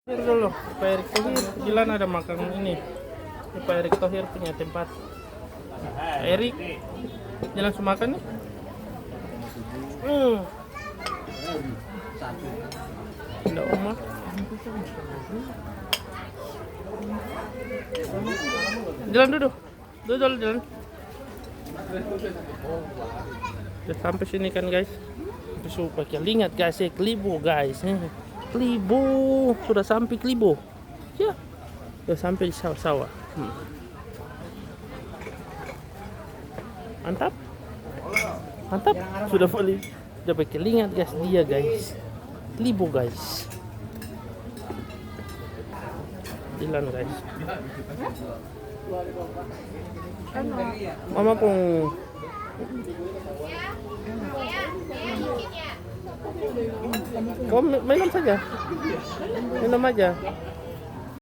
Thohir dulu, Pak Erick Thohir. Jalan ada makan ini. Ini Pak Erick Thohir punya tempat. Pak Erick, jalan semakan nih. Ada Oma. Jalan duduk. Duduk jalan. Udah sampai sini kan guys. Supaya kalian ingat guys, Kelibo guys. Kelibo, sudah sampai Kelibo. Ya, sudah sampai di sawah-sawah. Mantap, mantap. Sudah boleh. Sudah pakai ingat guys, dia guys. Kelibo guys. Jalan guys. Mama kung kau minum saja, minum aja.